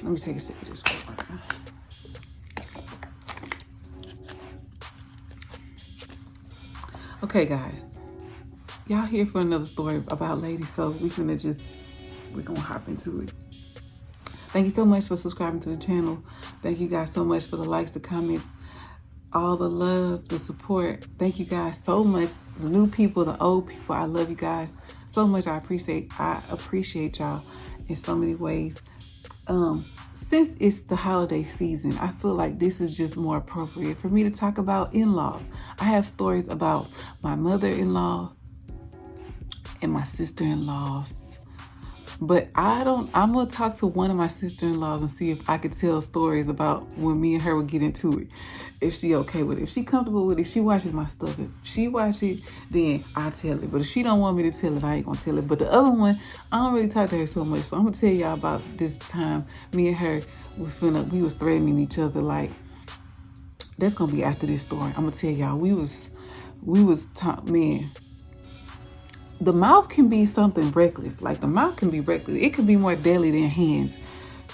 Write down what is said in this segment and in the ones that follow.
Let me take a sip of this right now. Okay, guys. Y'all here for another story about ladies, so we're gonna hop into it. Thank you so much for subscribing to the channel. Thank you guys so much for the likes, the comments, all the love, the support. Thank you guys so much. The new people, the old people, I love you guys so much. I appreciate y'all in so many ways. Since it's the holiday season, I feel like this is just more appropriate for me to talk about in-laws. I have stories about my mother-in-law and my sister-in-laws, but I'm gonna talk to one of my sister-in-laws and see if I could tell stories about when me and her would get into it. If she okay with it, if she comfortable with it, if she watches my stuff. If she watch it, then I'll tell it. But if she don't want me to tell it, I ain't gonna tell it. But the other one, I don't really talk to her so much. So I'm gonna tell y'all about this time me and her we was threatening each other. Like, that's gonna be after this story. I'm gonna tell y'all, we was man. The mouth can be something reckless. Like, the mouth can be reckless. It could be more deadly than hands.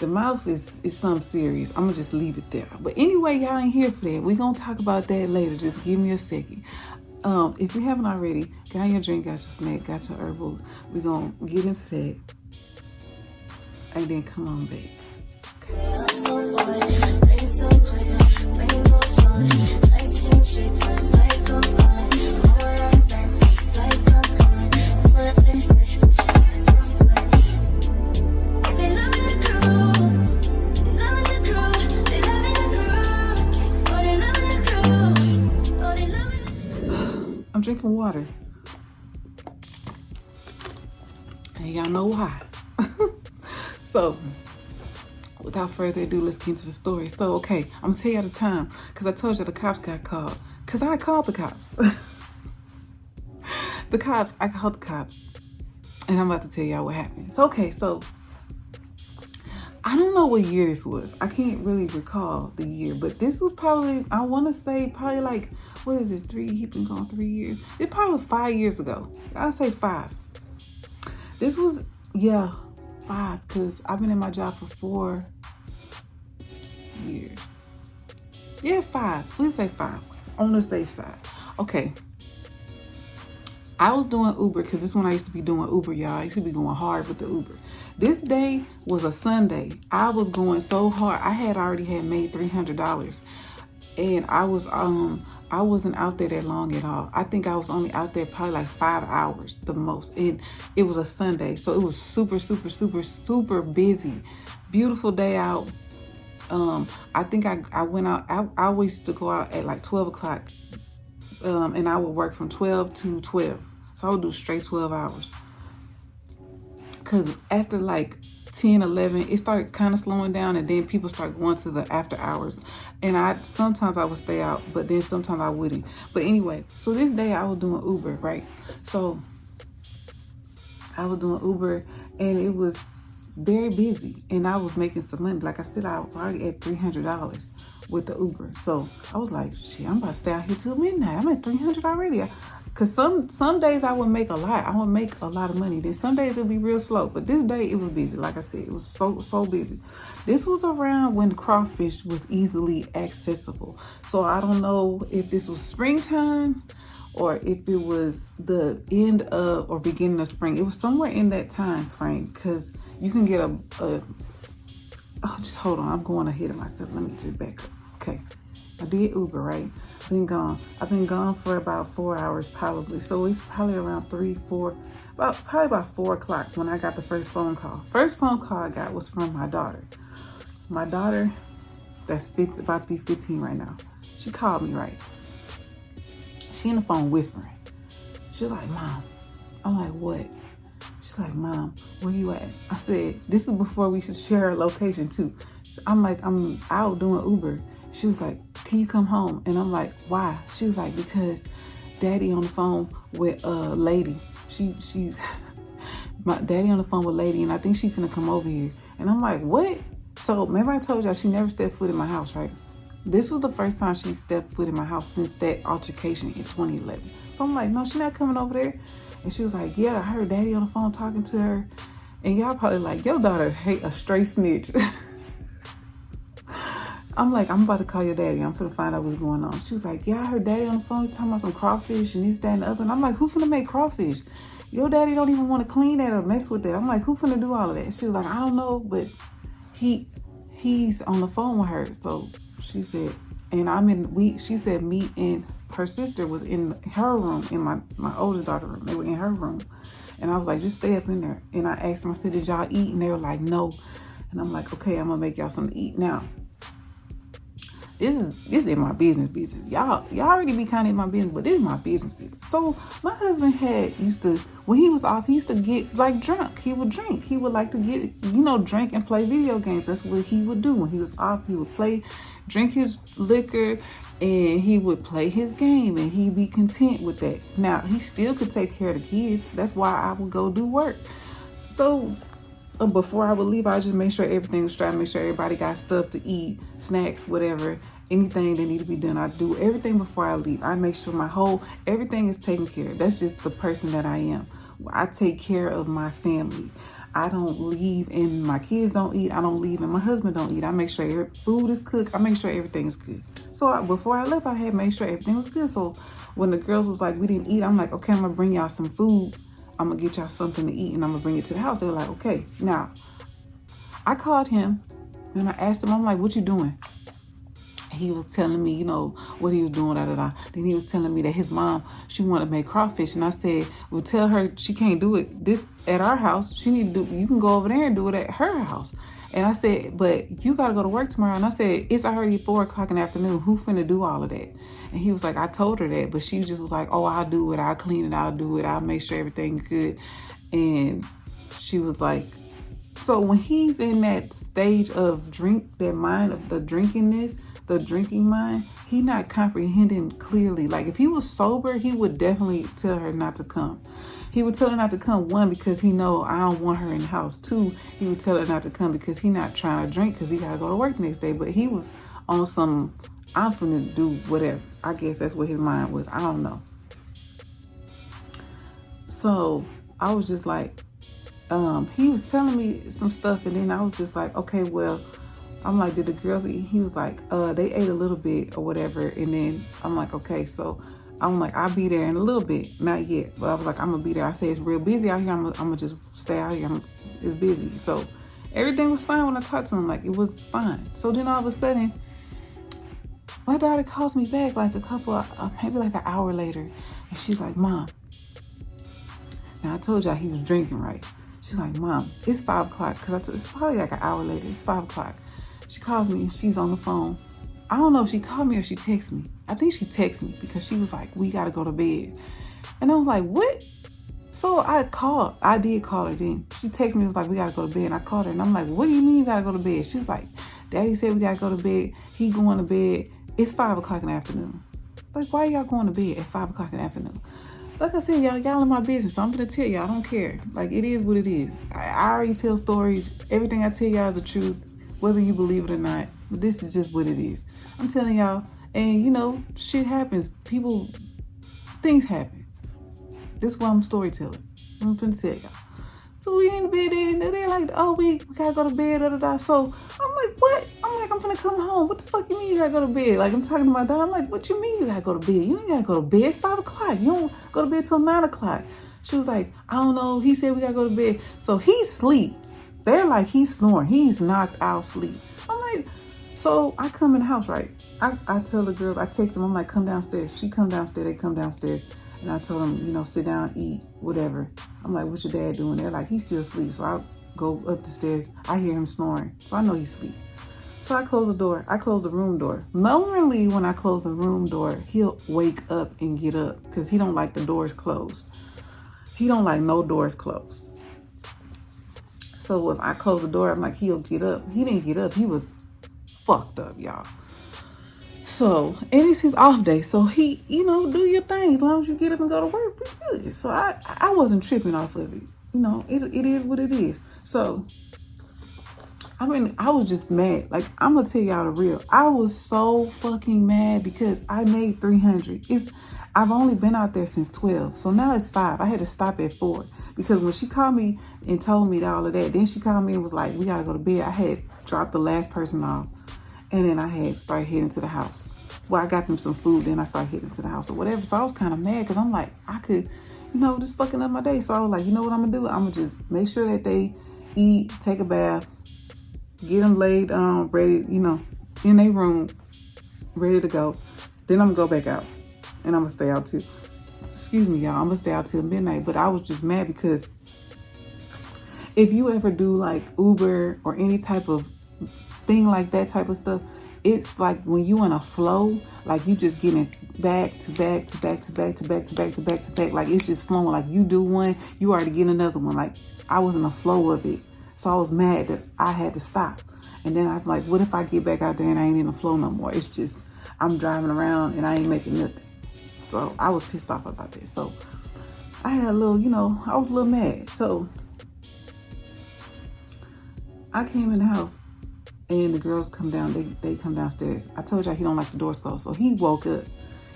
The mouth is something serious. I'm gonna just leave it there. But anyway, y'all ain't here for that. We're gonna talk about that later. Just give me a second. If you haven't already, got your drink, got your snack, got your herbal, we're gonna get into that. And then come on back. I'm drinking water. And y'all know why. So, without further ado, let's get into the story. So, okay, I'm gonna tell you at the time, because I told you the cops got called. Because I called the cops. I called the cops. And I'm about to tell y'all what happened. So, okay, so I don't know what year this was. I can't really recall the year, but this was probably, I want to say probably like, what is this, he been gone 3 years. It probably was 5 years ago. I'll say 5. This was, yeah, 5, because I've been in my job for 4 years. Yeah, 5. Let's say 5 on the safe side. Okay. I was doing Uber because this is when I used to be doing Uber, y'all. I used to be going hard with the Uber. This day was a Sunday. I was going so hard. I had already made $300, and I wasn't out there that long at all. I think I was only out there probably like 5 hours the most. And it was a Sunday, so it was super, super, super, super busy. Beautiful day out. I think I went out. I always used to go out at like 12 o'clock. And I would work from 12 to 12. So I would do straight 12 hours. Because after like 10, 11, it started kind of slowing down, and then people start going to the after hours. And sometimes I would stay out, but then sometimes I wouldn't. But anyway, so this day I was doing Uber, right? So I was doing Uber, and it was very busy, and I was making some money. Like I said, I was already at $300 with the Uber. So I was like, shit, I'm about to stay out here till midnight. I'm at 300 already. Cause some days I would make a lot. I would make a lot of money. Then some days it would be real slow. But this day it was busy. Like I said, it was so busy. This was around when Crawfish was easily accessible. So I don't know if this was springtime or if it was the end of or beginning of spring. It was somewhere in that time frame, because you can get oh, just hold on. I'm going ahead of myself. Let me just back up. Okay. I did Uber, right? I've been gone for about 4 hours probably. So it's probably around 3, 4, probably about 4 o'clock when I got the first phone call. First phone call I got was from my daughter. My daughter, that's about to be 15 right now. She called me, right? She in the phone whispering. She's like, Mom. I'm like, what? She's like, Mom, where you at? I said, this is before we should share her location too. I'm like, I'm out doing Uber. She was like, can you come home? And I'm like, why? She was like, because Daddy on the phone with a lady. She's my daddy on the phone with a lady, and I think she's finna come over here. And I'm like, what? So remember I told y'all she never stepped foot in my house, right? This was the first time she stepped foot in my house since that altercation in 2011. So I'm like, no, she's not coming over there. And she was like, yeah, I heard Daddy on the phone talking to her. And y'all probably like, your daughter hate a straight snitch. I'm like, I'm about to call your daddy. I'm finna find out what's going on. She was like, yeah, I heard daddy on the phone. He's talking about some crawfish and this, that, and the other. And I'm like, who finna make crawfish? Your daddy don't even want to clean that or mess with that. I'm like, who finna do all of that? She was like, I don't know, but he's on the phone with her. So she said, and she said me and her sister was in her room, in my oldest daughter room. They were in her room. And I was like, just stay up in there. And I asked them, I said, did y'all eat? And they were like, no. And I'm like, okay, I'm gonna make y'all something to eat. Now, this is in my business. Y'all already be kind of in my business, but this is my business. So my husband used to, when he was off, he used to get like drunk. He would drink. He would like to get, drink and play video games. That's what he would do. When he was off, he would drink his liquor, and he would play his game, and he'd be content with that. Now, he still could take care of the kids. That's why I would go do work. So before I would leave, I just make sure everything was straight, make sure everybody got stuff to eat, snacks, whatever, anything that need to be done. I do everything before I leave. I make sure everything is taken care of. That's just the person that I am. I take care of my family. I don't leave and my kids don't eat. I don't leave and my husband don't eat. I make sure food is cooked. I make sure everything is good. So before I left, I had made sure everything was good. So when the girls was like, we didn't eat, I'm like, okay, I'm gonna bring y'all some food. I'm gonna get y'all something to eat and I'm gonna bring it to the house. They were like, okay. Now, I called him and I asked him, I'm like, what you doing? He was telling me, what he was doing, Then he was telling me that his mom, she wanted to make crawfish. And I said, well, tell her she can't do it this at our house. She need to you can go over there and do it at her house. And I said, but you got to go to work tomorrow. And I said, it's already 4:00 in the afternoon. Who finna do all of that? And he was like, I told her that. But she just was like, oh, I'll do it. I'll clean it. I'll do it. I'll make sure everything's good. And she was like, so when he's in that stage of the drinking mind, he not comprehending clearly. Like if he was sober, he would definitely tell her not to come. He would tell her not to come, 1, because he know I don't want her in the house. 2, he would tell her not to come because he not trying to drink because he got to go to work the next day. But he was on some, I'm finna do whatever. I guess that's what his mind was. I don't know. So I was just like, he was telling me some stuff, and then I was just like, okay, well, I'm like, did the girls eat? He was like, they ate a little bit or whatever. And then I'm like, okay, so I'm like, I'll be there in a little bit. Not yet, but I was like, I'm gonna be there. I said, it's real busy out here. I'm gonna just stay out here. It's busy. So everything was fine when I talked to him. Like it was fine. So then all of a sudden, my daughter calls me back like maybe like an hour later. And she's like, Mom. Now I told y'all he was drinking, right? She's like, Mom, it's 5 o'clock. Because it's probably like an hour later. It's 5 o'clock. She calls me and she's on the phone. I don't know if she called me or she texted me. I think she texted me because she was like, we got to go to bed. And I was like, what? So I did call her then. She texted me, was like, we got to go to bed. And I called her and I'm like, what do you mean you got to go to bed? She was like, Daddy said we got to go to bed. He going to bed. It's 5 o'clock in the afternoon. Like, why are y'all going to bed at 5 o'clock in the afternoon? Like I said, y'all in my business. So I'm going to tell y'all, I don't care. Like, it is what it is. I already tell stories. Everything I tell y'all is the truth, whether you believe it or not. But this is just what it is. I'm telling y'all, and shit happens. Things happen. This is why I'm a storyteller. I'm finna tell y'all. So we in the bed and they're like, oh, we gotta go to bed, So I'm like, what? I'm finna come home. What the fuck you mean you gotta go to bed? Like, I'm talking to my dad. I'm like, what you mean you gotta go to bed? You ain't gotta go to bed. It's 5 o'clock. You don't go to bed till 9 o'clock. She was like, I don't know. He said we gotta go to bed. So he's asleep. They're like, he's snoring. He's knocked out sleep. I'm like, so I come in the house, right? I tell the girls, I text them, I'm like, come downstairs. She come downstairs, they come downstairs. And I told them, sit down, eat, whatever. I'm like, what's your dad doing? They're like, he's still asleep. So I go up the stairs. I hear him snoring. So I know he's asleep. So I close the door. I close the room door. Normally when I close the room door, he'll wake up and get up because he don't like the doors closed. He don't like no doors closed. So if I close the door, I'm like, he'll get up. He didn't get up. He was fucked up, y'all. So, and it's his off day. So he, do your thing. As long as you get up and go to work, we good. So I wasn't tripping off of it. It is what it is. So, I was just mad. Like, I'm going to tell y'all the real. I was so fucking mad because I made 300. I've only been out there since 12. So now it's 5. I had to stop at 4 because when she called me and told me all of that, then she called me and was like, we got to go to bed. I had dropped the last person off. And then I had started heading to the house. Well, I got them some food, then I started heading to the house or whatever. So I was kind of mad because I'm like, I could, just fucking up my day. So I was like, you know what I'm going to do? I'm going to just make sure that they eat, take a bath, get them laid ready, in their room, ready to go. Then I'm going to go back out. And I'm going to stay out till, excuse me, y'all, I'm going to stay out till midnight. But I was just mad because if you ever do like Uber or any type of thing like that type of stuff, it's like when you in a flow, like you just getting back to back to back to back to back to back to back to back. Like it's just flowing. Like you do one, you already get another one. Like I was in a flow of it. So I was mad that I had to stop. And then I was like, what if I get back out there and I ain't in the flow no more? It's just, I'm driving around and I ain't making nothing. So I was pissed off about that. So I had a little, I was a little mad. So I came in the house and the girls come down, they come downstairs. I told y'all he don't like the doors closed. So he woke up.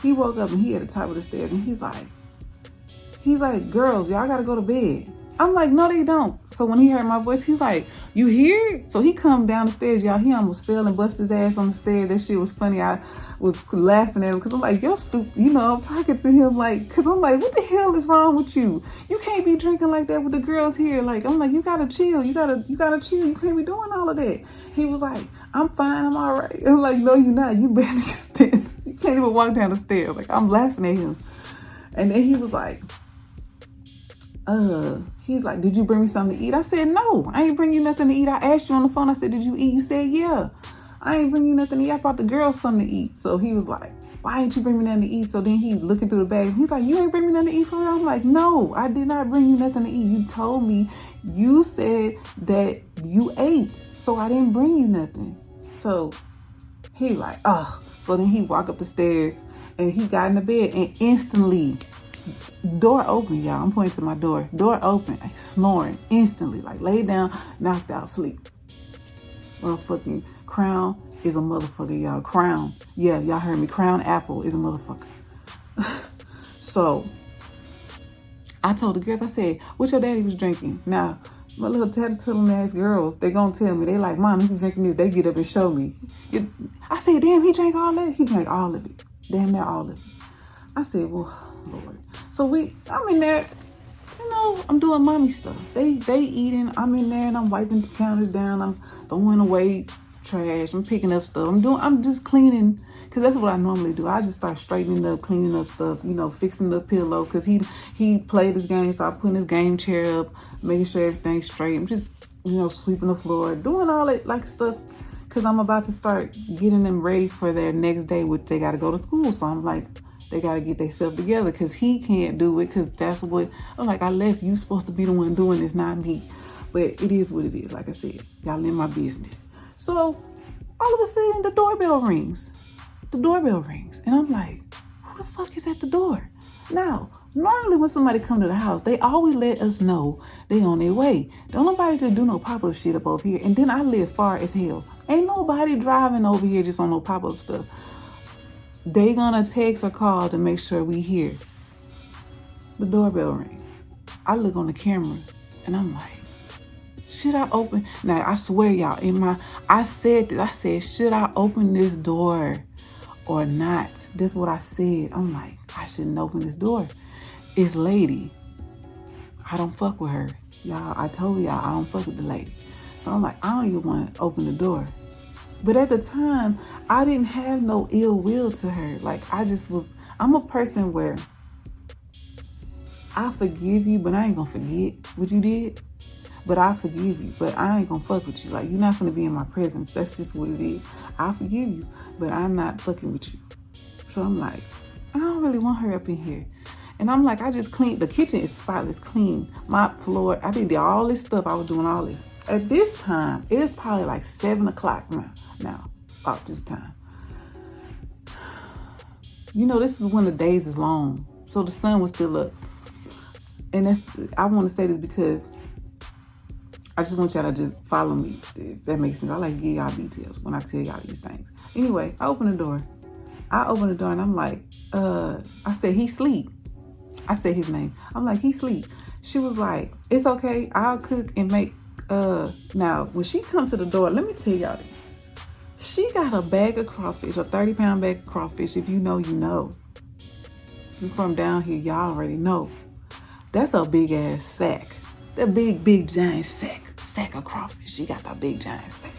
He woke up and he at the top of the stairs and he's like, girls, y'all gotta go to bed. I'm like, no, they don't. So when he heard my voice, he's like, you here? So he come down the stairs, y'all. He almost fell and busted his ass on the stairs. That shit was funny. I was laughing at him because I'm like, you're stupid. I'm talking to him like, because I'm like, what the hell is wrong with you? You can't be drinking like that with the girls here. Like, I'm like, you gotta chill. You gotta chill. You can't be doing all of that. He was like, I'm fine. I'm all right. I'm like, no, you're not. You barely can stand. You can't even walk down the stairs. Like, I'm laughing at him. And then he was like, he's like, did you bring me something to eat? I said, no, I ain't bring you nothing to eat. I asked you on the phone. I said, did you eat? You said, yeah. I ain't bring you nothing to eat. I brought the girls something to eat. So he was like, why ain't you bring me nothing to eat? So then he looking through the bags. He's like, you ain't bring me nothing to eat for real? I'm like, no, I did not bring you nothing to eat. You told me, you said that you ate. So I didn't bring you nothing. So he's like, oh. So then he walked up the stairs and he got in the bed and instantly, door open, y'all. I'm pointing to my door. Door open, snoring instantly, like laid down, knocked out, sleep. Motherfucking Crown is a motherfucker, y'all. Crown, yeah, y'all heard me. Crown Apple is a motherfucker. So I told the girls, I said, what your daddy was drinking? Now, my little tattletale ass girls, they gonna tell me. They like, Mom, he was drinking this. They get up and show me. I said, damn, he drank all that? He drank all of it. Damn near all of it. I said, well, Lord. So I'm in there, I'm doing mommy stuff. They eating, I'm in there and I'm wiping the counters down. I'm throwing away trash. I'm picking up stuff. I'm just cleaning, because that's what I normally do. I just start straightening up, cleaning up stuff, fixing the pillows, because he played his game, so I putting his game chair up, making sure everything's straight. I'm just, sweeping the floor, doing all that like stuff, because I'm about to start getting them ready for their next day, which they got to go to school. So I'm like, they got to get themselves together because he can't do it, because that's what, I'm like, I left. You supposed to be the one doing this, not me. But it is what it is. Like I said, y'all in my business. So all of a sudden the doorbell rings. And I'm like, who the fuck is at the door? Now, normally when somebody come to the house, they always let us know they on their way. Don't nobody just do no pop-up shit up over here. And then I live far as hell. Ain't nobody driving over here just on no pop-up stuff. They gonna text or call to make sure we hear. The doorbell ring. I look on the camera and I'm like, should I open? Now I swear y'all, I said this. I said, should I open this door or not? This is what I said. I'm like, I shouldn't open this door. It's lady. I don't fuck with her. Y'all, I told y'all I don't fuck with the lady. So I'm like, I don't even want to open the door. But at the time, I didn't have no ill will to her. Like, I'm a person where I forgive you, but I ain't gonna forget what you did. But I forgive you, but I ain't gonna fuck with you. Like, you're not gonna be in my presence. That's just what it is. I forgive you, but I'm not fucking with you. So I'm like, I don't really want her up in here. And I'm like, I just cleaned. The kitchen is spotless, clean. Mop floor. I did all this stuff. I was doing all this. At this time, it's probably like 7 o'clock now, about this time. This is when the days is long. So the sun was still up. And I want to say this because I just want y'all to just follow me, if that makes sense. I like to give y'all details when I tell y'all these things. Anyway, I open the door and I'm like, I said, he sleep. I said his name. I'm like, he sleep. She was like, it's okay. I'll cook and make, now when she come to the door, let me tell y'all this. She got a bag of crawfish, a 30-pound bag of crawfish. If you know, you know. If you're from down here, y'all already know. That's a big ass sack. That big giant sack of crawfish. She got that big giant sack.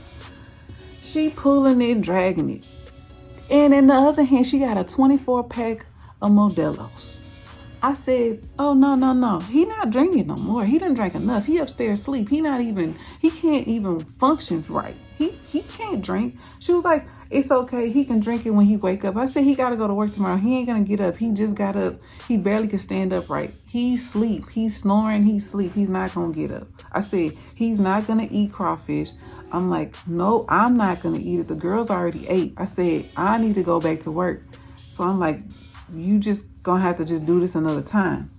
She pulling it, dragging it. And in the other hand, she got a 24-pack of Modelo's. I said, oh, no. He not drinking no more. He didn't drink enough. He upstairs asleep. He can't even function right. He can't drink. She was like, it's okay. He can drink it when he wake up. I said, he got to go to work tomorrow. He ain't going to get up. He just got up. He barely can stand up right. He sleep. He's snoring. He sleep. He's not going to get up. I said, he's not going to eat crawfish. I'm like, no, I'm not going to eat it. The girls already ate. I said, I need to go back to work. So I'm like, you just going to have to just do this another time.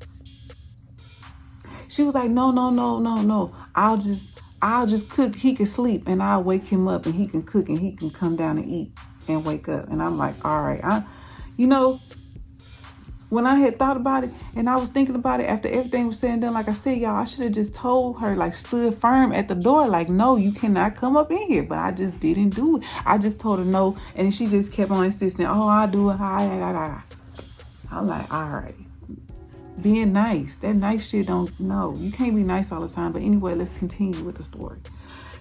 She was like, no. I'll just cook. He can sleep and I'll wake him up and he can cook and he can come down and eat and wake up. And I'm like, all right. When I had thought about it and I was thinking about it after everything was said and done, like I said, y'all, I should have just told her, like stood firm at the door, like, no, you cannot come up in here. But I just didn't do it. I just told her no. And she just kept on insisting, oh, I'll do it. I'm like, all right. Being nice. That nice shit don't, no. You can't be nice all the time. But anyway, let's continue with the story.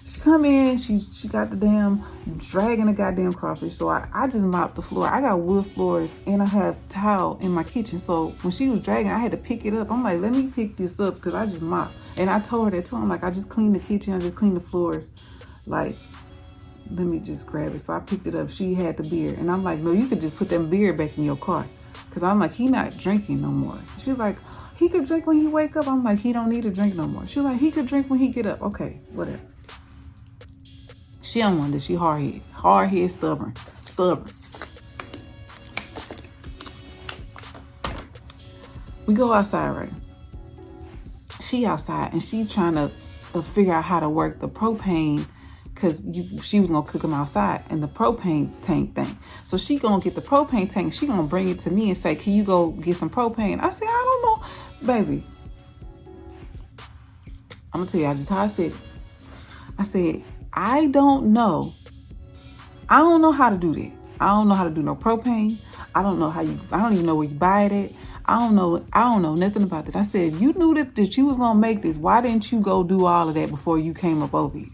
She come in, she got the damn, dragging the goddamn crawfish. So I just mopped the floor. I got wood floors and I have towel in my kitchen. So when she was dragging, I had to pick it up. I'm like, let me pick this up because I just mopped. And I told her that too. I'm like, I just cleaned the kitchen. I just cleaned the floors. Like, let me just grab it. So I picked it up. She had the beer. And I'm like, no, you could just put that beer back in your car. Because I'm like, he not drinking no more. She's like, he could drink when he wake up. I'm like, he don't need to drink no more. She's like, he could drink when he get up. Okay, whatever. She don't want this. She hard-headed, stubborn. We go outside, right? She outside and she trying to figure out how to work the propane because she was going to cook him outside and the propane tank thing. So she going to get the propane tank. She going to bring it to me and say, can you go get some propane? I said, I don't know, baby. I'm going to tell you just how I said it. I said, I don't know how to do that. I don't know how to do no propane. I don't even know where you buy it at. I don't know nothing about that. I said, you knew that you was going to make this. Why didn't you go do all of that before you came up over here?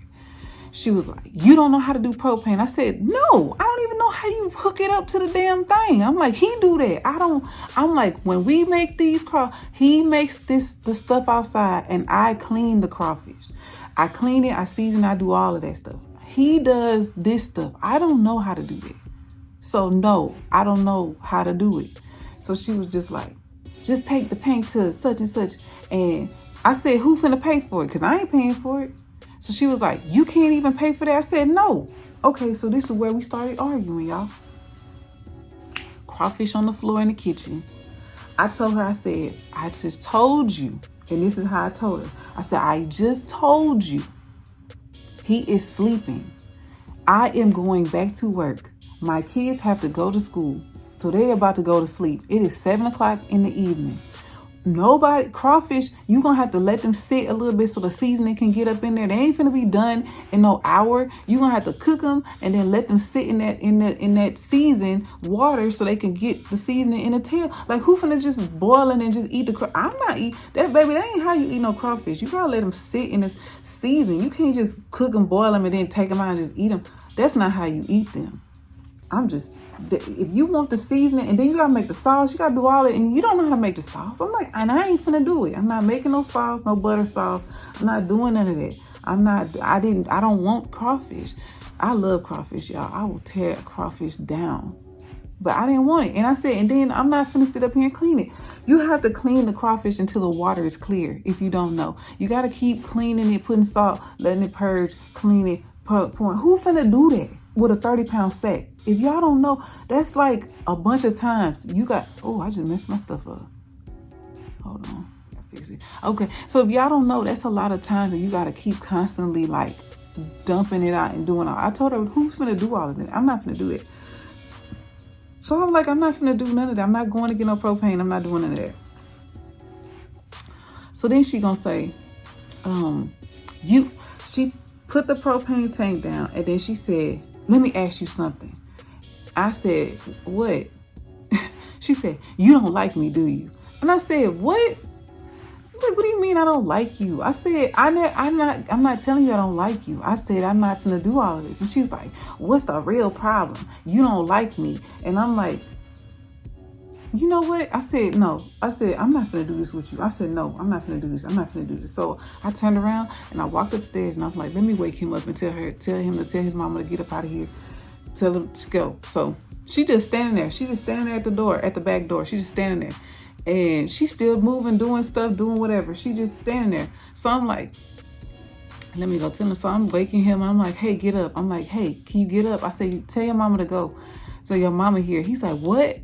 She was like, you don't know how to do propane. I said, no, I don't even know how you hook it up to the damn thing. I'm like, he do that. I'm like, when we make these he makes the stuff outside and I clean the crawfish. I clean it, I season, I do all of that stuff. He does this stuff. I don't know how to do it. So no, I don't know how to do it. So she was just like, just take the tank to such and such. And I said, who finna pay for it? Because I ain't paying for it. So she was like, you can't even pay for that? I said, no. Okay, so this is where we started arguing, y'all. Crawfish on the floor in the kitchen. I told her, I said, I just told you. And this is how I told her. I said, I just told you. He is sleeping. I am going back to work. My kids have to go to school. So they're about to go to sleep. It is 7 o'clock in the evening. Crawfish, you gonna have to let them sit a little bit so the seasoning can get up in there. They ain't finna be done in no hour. You gonna have to cook them and then let them sit in that seasoned water so they can get the seasoning in the tail. Like, who finna just boil it and just eat the crawfish? I'm not eat that, baby. That ain't how you eat no crawfish. You gotta let them sit in this seasoning. You can't just cook them, boil them, and then take them out and just eat them. That's not how you eat them. If you want the seasoning and then you gotta make the sauce, you gotta do all it, and you don't know how to make the sauce. I'm like, and I ain't finna do it. I'm not making no sauce, no butter sauce. I'm not doing none of that. I don't want crawfish. I love crawfish, y'all. I will tear crawfish down. But I didn't want it. And I said, and then I'm not finna sit up here and clean it. You have to clean the crawfish until the water is clear, if you don't know. You gotta keep cleaning it, putting salt, letting it purge, clean it, pouring. Who finna do that with a 30-pound sack? If y'all don't know, that's like a bunch of times. I just messed my stuff up. Hold on. Fix it. Okay, so if y'all don't know, that's a lot of times that you got to keep constantly like dumping it out and doing all. I told her, who's finna do all of that? I'm not finna do it. So I'm like, I'm not finna do none of that. I'm not going to get no propane. I'm not doing none of that. So then she gonna say, she put the propane tank down and then she said, let me ask you something. I said, what? She said, you don't like me, do you? And I said, what? Like, what do you mean I don't like you? I said, I'm not telling you I don't like you. I said, I'm not gonna do all of this. And she's like, what's the real problem? You don't like me. And I'm like, you know what? I said, no. I said, I'm not gonna do this with you. I said, no, I'm not gonna do this. I'm not gonna do this. So I turned around and I walked upstairs and I was like, let me wake him up and tell him to tell his mama to get up out of here. Tell him to go. So she just standing there. She's just standing there at the door, at the back door. She's just standing there. And she's still moving, doing stuff, doing whatever. She just standing there. So I'm like, let me go tell him. So I'm waking him. I'm like, hey, get up. I'm like, hey, can you get up? I say, tell your mama to go. So your mama here. He's like, what?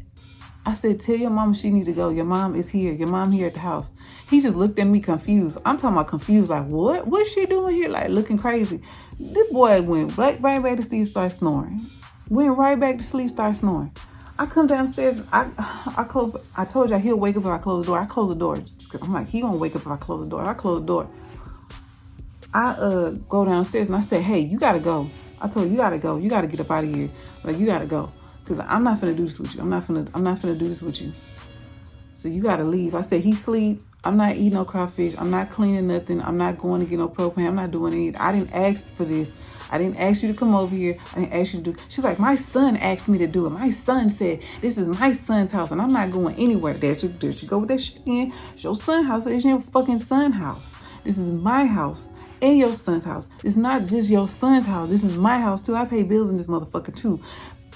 I said, tell your mama she need to go. Your mom is here. Your mom here at the house. He just looked at me confused. I'm talking about confused. Like, what? What's she doing here? Like, looking crazy. This boy went right back to sleep, started snoring. Went right back to sleep, started snoring. I come downstairs. I told you he'll wake up if I close the door. I close the door. I'm like, he gonna wake up if I close the door. I close the door. I go downstairs and I said, hey, you gotta go. I told you gotta go. You gotta get up out of here. Like, you gotta go. Cause I'm not finna do this with you. I'm not finna do this with you. So you gotta leave. I said, he sleep. I'm not eating no crawfish. I'm not cleaning nothing. I'm not going to get no propane. I'm not doing anything. I didn't ask for this. I didn't ask you to come over here. I didn't ask you to do. She's like, my son asked me to do it. My son said, this is my son's house and I'm not going anywhere. There she go with that shit again. It's your son's house. It's your fucking son's house. This is my house and your son's house. It's not just your son's house. This is my house too. I pay bills in this motherfucker too.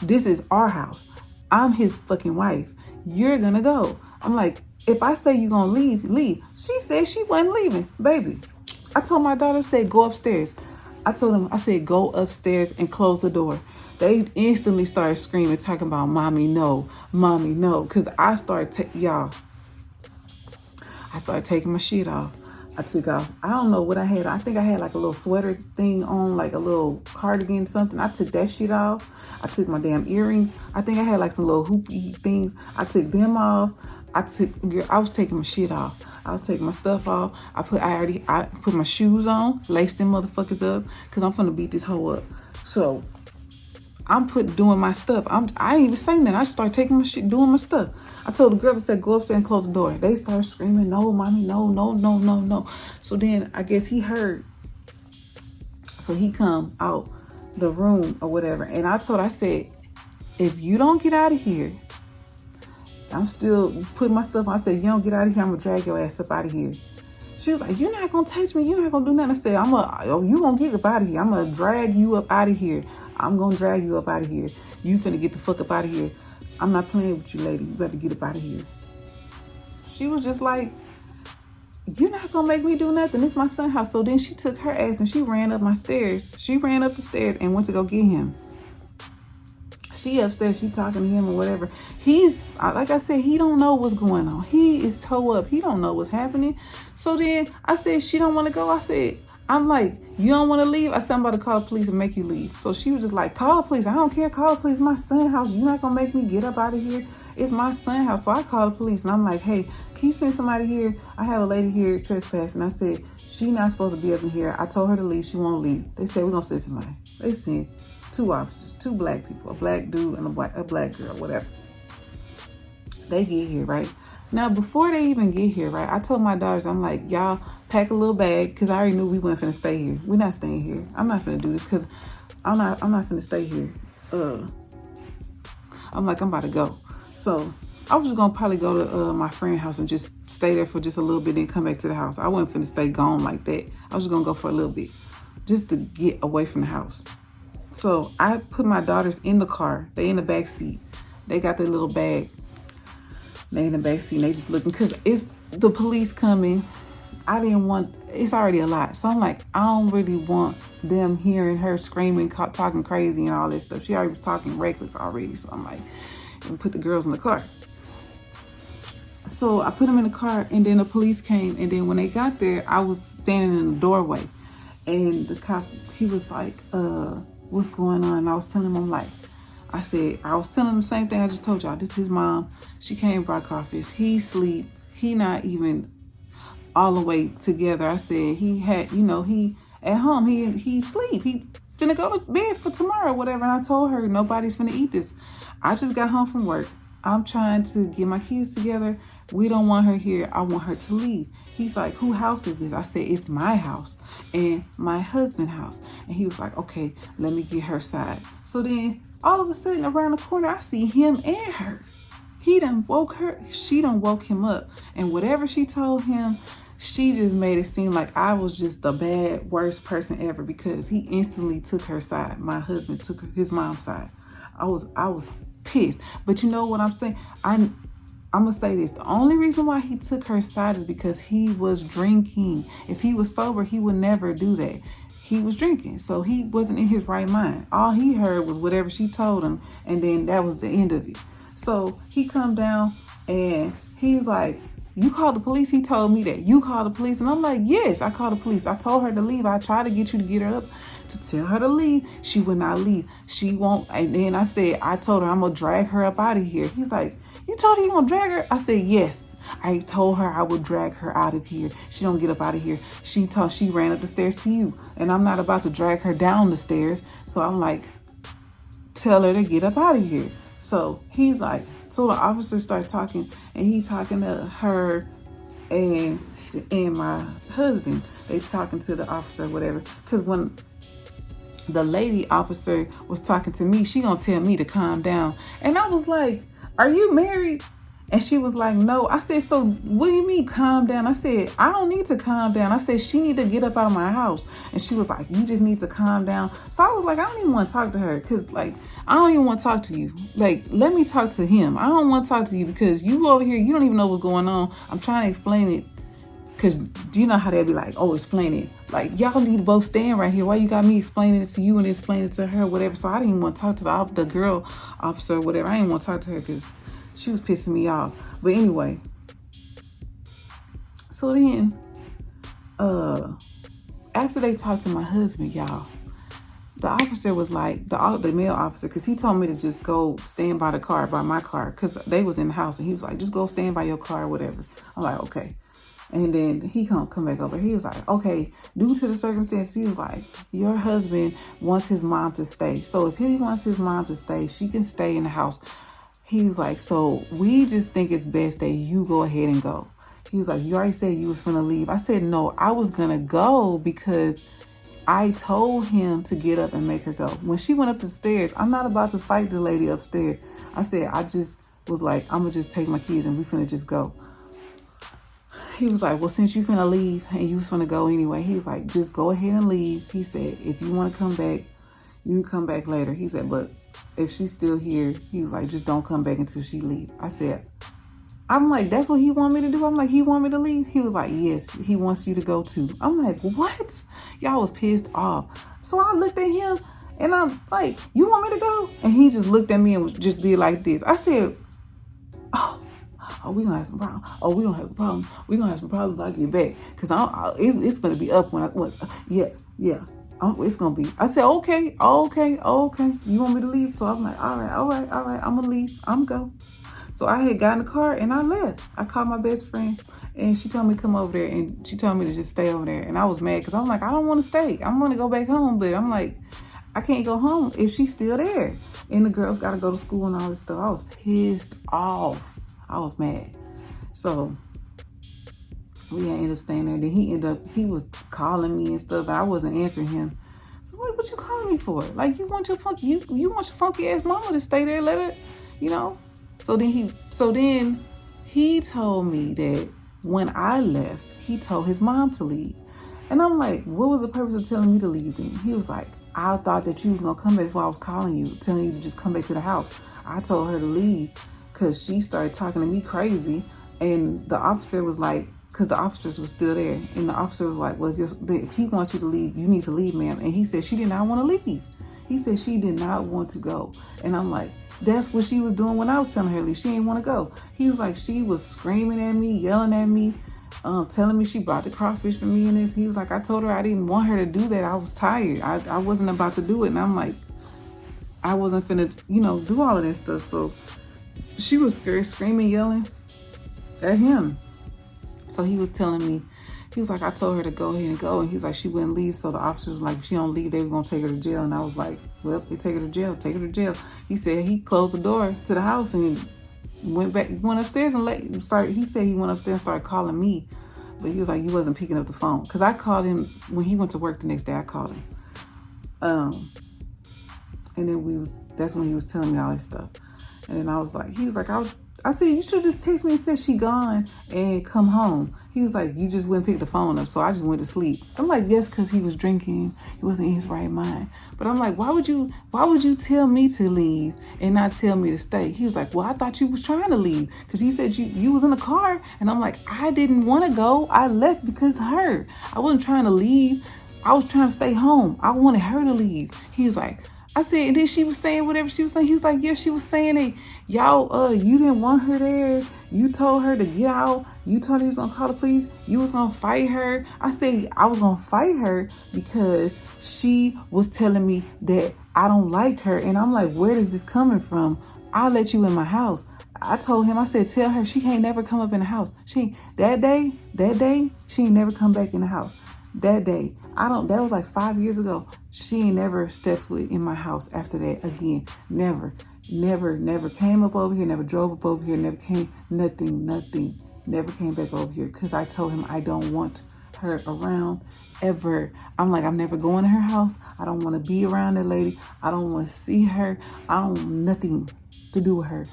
This is our house. I'm his fucking wife. You're gonna go. I'm like, if I say you're gonna leave, leave. She said she wasn't leaving, baby. I told my daughter, said, go upstairs. I told them, I said, go upstairs and close the door. They instantly started screaming, talking about, mommy, no, mommy, no. Because I started, I started taking my shit off. I took off, I don't know what I had. I think I had like a little sweater thing on, like a little cardigan, something. I took that shit off. I took my damn earrings. I think I had like some little hoopy things. I took them off. I was taking my shit off. I was taking my stuff off. I put my shoes on, laced them motherfuckers up, cause I'm finna beat this hoe up. So I'm doing my stuff. I ain't even saying that. I just started taking my shit, doing my stuff. I told the girl, I said, go upstairs and close the door. They started screaming, no, mommy, no, no, no, no, no. So then I guess he heard. So he come out the room or whatever. And I said, if you don't get out of here, I'm still putting my stuff on. I said, you don't get out of here, I'm gonna drag your ass up out of here. She was like, you're not gonna touch me. You're not gonna do nothing. I said, you gonna get up out of here. I'm gonna drag you up out of here. I'm gonna drag you up out of here. You finna get the fuck up out of here. I'm not playing with you, lady. You better get up out of here. She was just like, you're not gonna make me do nothing. It's my son's house. So then she took her ass and she ran up my stairs. She ran up the stairs and went to go get him. She upstairs, she talking to him or whatever. He's, like I said, he don't know what's going on. He is toe up. He don't know what's happening. So then I said, she don't want to go. I said, I'm like, you don't want to leave? I said, I'm about to call the police and make you leave. So she was just like, call the police. I don't care. Call the police. It's my son's house. You're not going to make me get up out of here. It's my son's house. So I called the police and I'm like, hey, can you send somebody here? I have a lady here trespassing. I said, she not supposed to be up in here. I told her to leave. She won't leave. They said, we're going to send somebody. They sent 2 officers, 2 black people, a black dude and a black girl, whatever. They get here, right? Now, before they even get here, right, I told my daughters, I'm like, y'all pack a little bag, because I already knew we weren't finna stay here. We're not staying here. I'm not finna do this, because I'm not finna stay here. I'm like, I'm about to go. So I was just gonna probably go to my friend's house and just stay there for just a little bit and come back to the house. I wasn't finna stay gone like that. I was just gonna go for a little bit, just to get away from the house. So I put my daughters in the car. They in the back seat. They got their little bag. They in the back seat. And they just looking, because it's the police coming. I didn't want, it's already a lot. So I'm like, I don't really want them hearing her screaming, talking crazy and all this stuff. She already was talking reckless already. So I'm like, and put the girls in the car. So I put them in the car and then the police came. And then when they got there, I was standing in the doorway. And the cop, he was like, what's going on? And I was telling him, I'm like, I was telling him the same thing I just told y'all. This is his mom. She came and brought Crawfish. He sleep. He not even all the way together. I said he had, he at home. He sleep. He finna go to bed for tomorrow, whatever. And I told her, nobody's finna eat this. I just got home from work. I'm trying to get my kids together. We don't want her here. I want her to leave. He's like, whose house is this? I said, it's my house and my husband's house. And he was like, okay, let me get her side. So then all of a sudden around the corner, I see him and her. He done woke her. She done woke him up. And whatever she told him, she just made it seem like I was just the bad, worst person ever, because he instantly took her side. My husband took his mom's side. I was pissed. But you know what I'm saying? I'm gonna say this. The only reason why he took her side is because he was drinking. If he was sober, he would never do that. He was drinking, so he wasn't in his right mind. All he heard was whatever she told him, and then that was the end of it. So he come down and he's like, you called the police? He told me that. You called the police? And I'm like, yes, I called the police. I told her to leave. I tried to get you to get her up to tell her to leave. She would not leave. She won't. And then I told her I'm going to drag her up out of here. He's like, you told her you want to drag her? I said, yes. I told her I would drag her out of here. She don't get up out of here. She ran up the stairs to you. And I'm not about to drag her down the stairs. So I'm like, tell her to get up out of here. So he's like, so the officer started talking, and he talking to her and my husband. They talking to the officer, whatever. Because when the lady officer was talking to me, she gonna tell me to calm down. And I was like, are you married? And she was like, no. I said, so what do you mean calm down? I said, I don't need to calm down. I said, she need to get up out of my house. And she was like, you just need to calm down. So I was like, I don't even want to talk to her, because like, I don't even want to talk to you. Like, let me talk to him. I don't want to talk to you because you over here, you don't even know what's going on. I'm trying to explain it, because you know how they'll be like, oh, explain it. Like, y'all need to both stand right here. Why you got me explaining it to you and explaining it to her, whatever. So I didn't even want to talk to the girl officer, whatever. I didn't want to talk to her because she was pissing me off. But anyway, so then, after they talked to my husband, y'all, the officer was like, the male officer, because he told me to just go stand by my car, because they was in the house, and he was like, just go stand by your car, whatever. I'm like, okay. And then he come back over. He was like, okay, due to the circumstance, he was like, your husband wants his mom to stay. So if he wants his mom to stay, she can stay in the house. He was like, so we just think it's best that you go ahead and go. He was like, you already said you was gonna leave. I said, no, I was gonna go because I told him to get up and make her go. When she went up the stairs, I'm not about to fight the lady upstairs. I said, I just was like, I'm gonna just take my kids and we finna just go. He was like, well, since you finna leave and you was finna go anyway, he's like, just go ahead and leave. He said, if you wanna come back, you can come back later. He said, but if she's still here, he was like, just don't come back until she leave. I said, I'm like, that's what he want me to do? I'm like, he want me to leave? He was like, yes, he wants you to go too. I'm like, what? Y'all was pissed off. So I looked at him and I'm like, you want me to go? And he just looked at me and just did like this. I said, oh, we gonna have some problems. Oh, we gonna have a problem. We gonna have some problems when I get back. Cause it's gonna be up yeah. It's gonna be. I said, okay. You want me to leave? So I'm like, all right. I'm gonna leave. I'm go. So I had got in the car and I left. I called my best friend and she told me to come over there, and she told me to just stay over there. And I was mad because I'm like, I don't want to stay. I'm gonna go back home, but I'm like, I can't go home if she's still there. And the girls gotta go to school and all this stuff. I was pissed off. I was mad. So we ended up staying there. Then he was calling me and stuff, and I wasn't answering him. So like, what you calling me for? Like, you want your funky ass mama to stay there, let her, you know? So then he told me that when I left, he told his mom to leave. And I'm like, what was the purpose of telling me to leave then? He was like, I thought that you was gonna come back. That's why I was calling you, telling you to just come back to the house. I told her to leave because she started talking to me crazy. And the officer was like, because the officers were still there. And the officer was like, well, if he wants you to leave, you need to leave, ma'am. And he said she did not want to leave. He said she did not want to go. And I'm like, that's what she was doing when I was telling her to leave. She didn't want to go. He was like, she was screaming at me, yelling at me, telling me she brought the crawfish for me and this. He was like, I told her I didn't want her to do that. I was tired. I wasn't about to do it. And I'm like, I wasn't finna, do all of that stuff. So she was scared, screaming, yelling at him. So he was telling me, He was like, I told her to go ahead and go. And he's like, she wouldn't leave. So the officers was like, if she don't leave, they were going to take her to jail. And I was like, well, they take her to jail, take her to jail. He said he closed the door to the house and went upstairs and started. He said he went upstairs and started calling me. But he was like, he wasn't picking up the phone. Because I called him when he went to work the next day. I called him. And then that's when he was telling me all this stuff. And then I was like, he was like, I said, you should just text me and said she gone and come home. He was like, you just wouldn't pick the phone up. So I just went to sleep. I'm like, yes, because he was drinking. He wasn't in his right mind. But I'm like, why would you tell me to leave and not tell me to stay? He was like, well, I thought you was trying to leave. Because he said you was in the car. And I'm like, I didn't want to go. I left because of her. I wasn't trying to leave. I was trying to stay home. I wanted her to leave. He was like, I said, and then she was saying whatever she was saying. He was like, yeah, she was saying that y'all, you didn't want her there. You told her to get out. You told her you was going to call the police. You was going to fight her. I said, I was going to fight her because she was telling me that I don't like her. And I'm like, where is this coming from? I'll let you in my house. I told him, I said, tell her she ain't never come up in the house. That day, she ain't never come back in the house. That day, that was like 5 years ago. She ain't never stepped foot in my house after that again. Never came up over here, never drove up over here, never came, nothing, never came back over here because I told him I don't want her around ever. I'm like, I'm never going to her house. I don't want to be around that lady. I don't want to see her. I don't want nothing to do with her.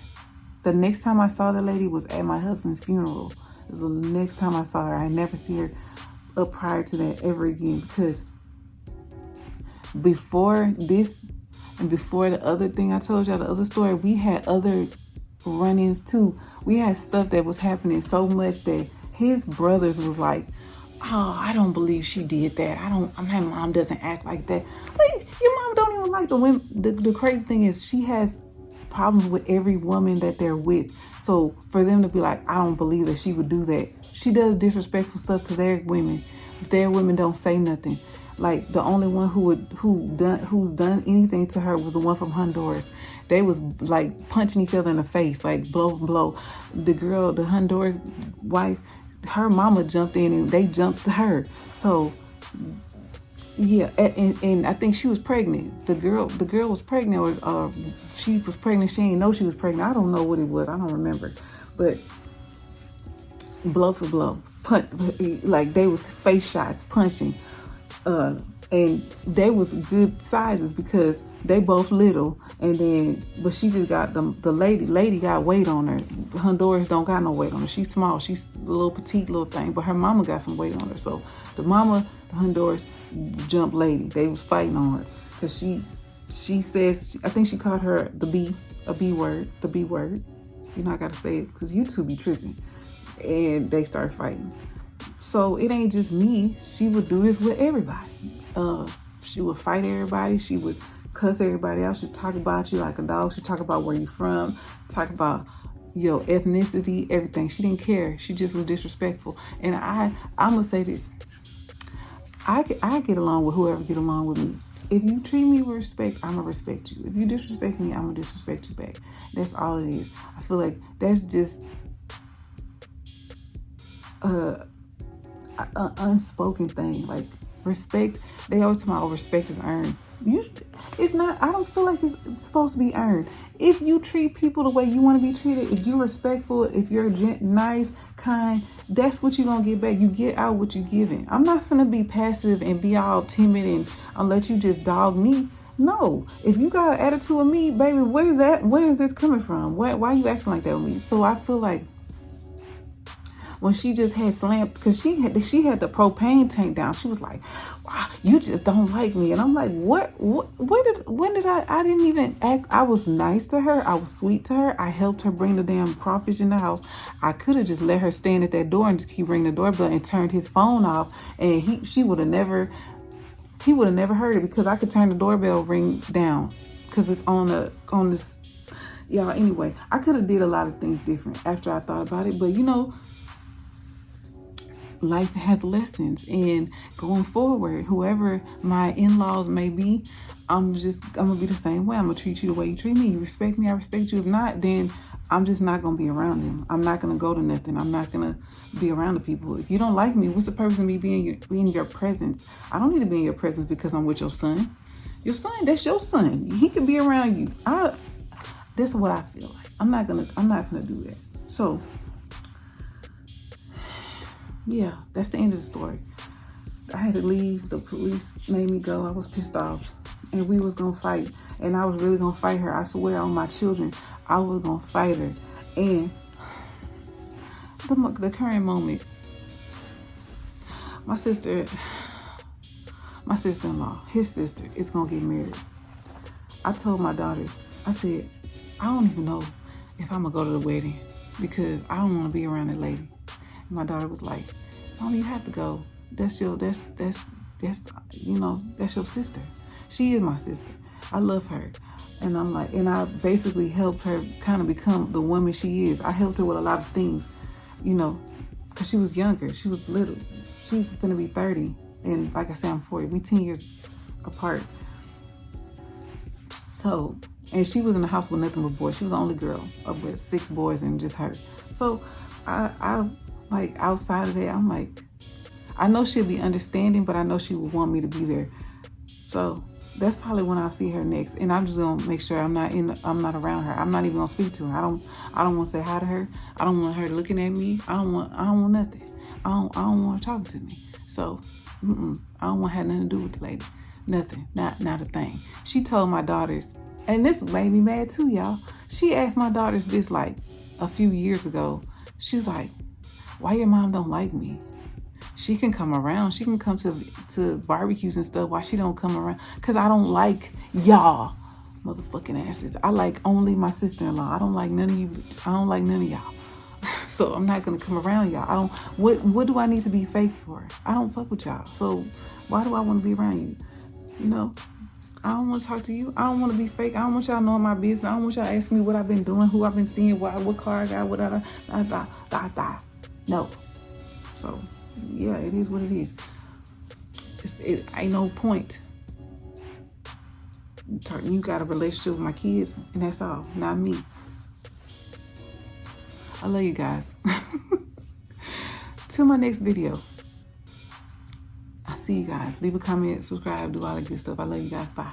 The next time I saw that lady was at my husband's funeral. It was the next time I saw her. I never see her up prior to that ever again, because before this and before the other thing I told y'all, the other story, we had other run-ins too. We had stuff that was happening so much that his brothers was like, oh, I don't believe she did that. My mom doesn't act like that. Like, your mom don't even like the women. The crazy thing is she has problems with every woman that they're with. So for them to be like, I don't believe that she would do that. She does disrespectful stuff to their women. Their women don't say nothing. Like the only one who's done anything to her was the one from Honduras. They was like punching each other in the face, like blow. The girl, the Honduras wife, her mama jumped in and they jumped to her. So yeah, and I think she was pregnant. The girl was pregnant, or she was pregnant. She didn't know she was pregnant. I don't know what it was. I don't remember. But blow for blow, punch, like they was face shots, punching, and they was good sizes because they both little. And then, but she just got the lady got weight on her. Honduras don't got no weight on her. She's small. She's a little petite little thing, but her mama got some weight on her. So the mama, the Honduras jump lady, they was fighting on her because she says, I think she called her the B word. You know, I gotta say it because you two be tripping. And they start fighting. So it ain't just me. She would do this with everybody. She would fight everybody. She would cuss everybody out. She'd talk about you like a dog. She'd talk about where you from, talk about your ethnicity, everything. She didn't care. She just was disrespectful. And I'm gonna say this. I get along with whoever get along with me. If you treat me with respect, I'm gonna respect you. If you disrespect me, I'm gonna disrespect you back. That's all it is. I feel like that's just an unspoken thing. Like respect, they always talk about respect is earned. It's not. I don't feel like it's supposed to be earned. If you treat people the way you want to be treated, if you're respectful, if you're nice, kind, that's what you're gonna get back. You get out what you're giving. I'm not gonna be passive and be all timid and let you just dog me. No, if you got an attitude with me, baby, where is this coming from? Why are you acting like that with me? So I feel like when she just had slammed, because she had the propane tank down, she was like, wow, you just don't like me. And I'm like, when did I didn't even act. I was nice to her. I was sweet to her. I helped her bring the damn crawfish in the house. I could have just let her stand at that door and just keep ringing the doorbell and turned his phone off. And he would have never heard it because I could turn the doorbell ring down because it's on this. Y'all, anyway, I could have did a lot of things different after I thought about it. But you know, life has lessons, and going forward, whoever my in-laws may be, I'm gonna be the same way. I'm gonna treat you the way you treat me. You respect me, I respect you. If not, then I'm just not gonna be around them. I'm not gonna go to nothing. I'm not gonna be around the people. If you don't like me, what's the purpose of me being in your presence? I don't need to be in your presence because I'm with your son. Your son, that's your son. He can be around you. That's what I feel like. I'm not gonna do that. So yeah, that's the end of the story. I had to leave. The police made me go. I was pissed off. And we was going to fight. And I was really going to fight her. I swear on my children, I was going to fight her. And the current moment, my sister-in-law, his sister, is going to get married. I told my daughters, I said, I don't even know if I'm going to go to the wedding because I don't want to be around that lady. My daughter was like, "Mom, you have to go. That's your sister. She is my sister. I love her." And I'm like, and I basically helped her kind of become the woman she is. I helped her with a lot of things, because she was younger. She was little. She's gonna be 30. And like I said, I'm 40. We 10 years apart. So, and she was in the house with nothing but boys. She was the only girl with 6 boys and just her. So I like, outside of that, I'm like, I know she'll be understanding, but I know she would want me to be there. So that's probably when I'll see her next. And I'm just gonna make sure I'm not around her. I'm not even gonna speak to her. I don't want to say hi to her. I don't want her looking at me. I don't want nothing. I don't want her talking to me. So I don't want to have nothing to do with the lady. Nothing. Not a thing. She told my daughters, and this made me mad too, y'all. She asked my daughters this like a few years ago. She's like, "Why your mom don't like me? She can come around. She can come to barbecues and stuff. Why she don't come around? Because I don't like y'all motherfucking asses. I like only my sister-in-law. I don't like none of you. I don't like none of y'all. So I'm not going to come around y'all. What do I need to be fake for? I don't fuck with y'all. So why do I want to be around you? I don't want to talk to you. I don't want to be fake. I don't want y'all knowing my business. I don't want y'all asking me what I've been doing, who I've been seeing, what car I got, whatever. No. So yeah, it is what it is. It ain't no point. You got a relationship with my kids, and that's all, not me. I love you guys. Till my next video. I'll see you guys. Leave a comment, subscribe, do all that good stuff. I love you guys. Bye.